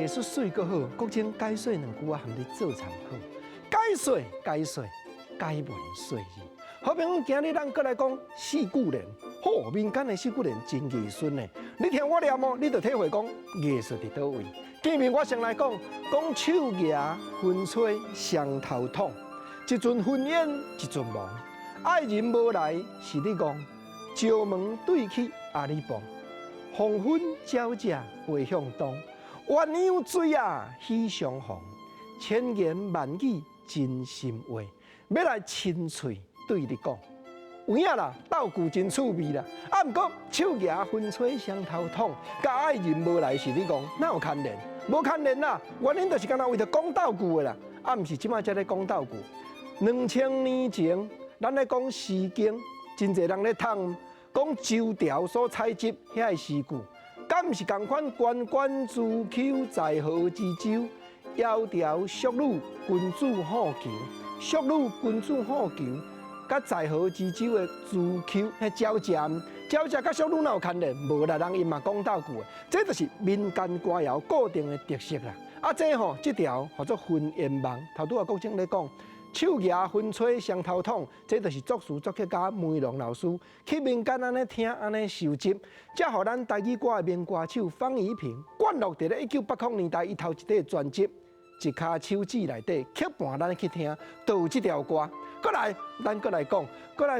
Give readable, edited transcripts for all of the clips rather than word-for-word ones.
艺术水阁好，国情解说两句啊，含你做参考。解说，解文说意。好朋友，今日咱搁来讲四句联。好，民间的四句联真艺术呢。你听我念哦，你就体会讲艺术伫倒位。见面我先来讲手牙风吹双头痛，一阵云烟一阵梦，爱人无来是你讲，石门对起阿里帮，黄昏皎皎背向东，鸳鸯水啊喜相逢，千言万语真心话，要来亲嘴对你讲。有影啦，斗句真趣味啦。啊，毋过手牙风吹双头痛，甲爱人无来是你讲，哪有牵连？无牵连啦，原因就是干那为着讲斗句的啦，啊，毋是即摆才咧讲斗句。2000年前，咱咧讲《诗经》，真侪人咧谈讲周朝所采集遐个诗句，敢毋是共款关关雎丘，在河之洲，窈窕淑女，君子好逑。淑女，君子好逑。甲在河之洲的雎丘，迄皎皎甲淑女哪有牵连？无啦，人伊嘛讲斗句的，这就是民间歌谣固定的特色啦。啊，这吼，这条叫做《婚宴梦》，头拄啊国正咧讲，手牙风吹双头痛，这就是作词作曲家梅龙老师去民间安尼听安尼收集，才互咱台语歌的名歌手方怡平灌录伫咧1980年代伊头一底专辑《一卡手指》内底，曲伴咱去听，都有这条歌。过来，咱过来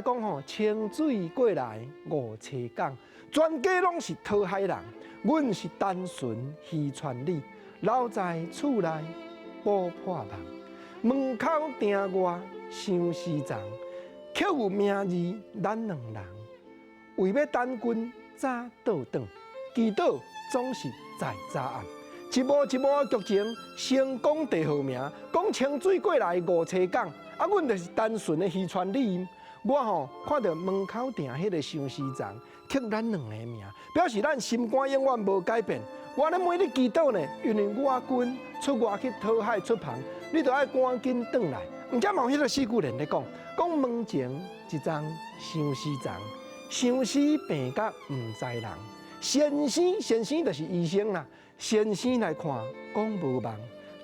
讲吼，清水过来五车港，全家拢是讨海人，阮是单纯渔船里，留在厝内补破梦，门口订外相思床，却有名字咱两人，为要等君早倒转，祈祷总是在早暗。一幕一幕的剧情，成功地好名，讲清水过来五车港。啊，阮就是单纯的渔船里，我吼看到门口订迄个相思床，刻咱两个名，表示咱心肝永远无改变。我咧每日祈祷呢，因为我君出外去讨海出航，你就爱赶紧转来。毋则嘛有迄个四句联咧讲，门前一张相思床，相思病甲毋知人。先生就是医生啦，先生来看讲无梦，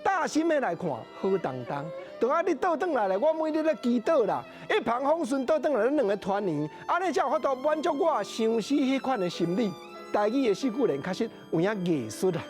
大心的来看好当当。等下你倒转来咧，我每日咧祈祷啦，一帆风顺倒转来，咱两个团圆，安尼才有法度满足我相思迄款的心理。台语的四句联确实有影艺术啦。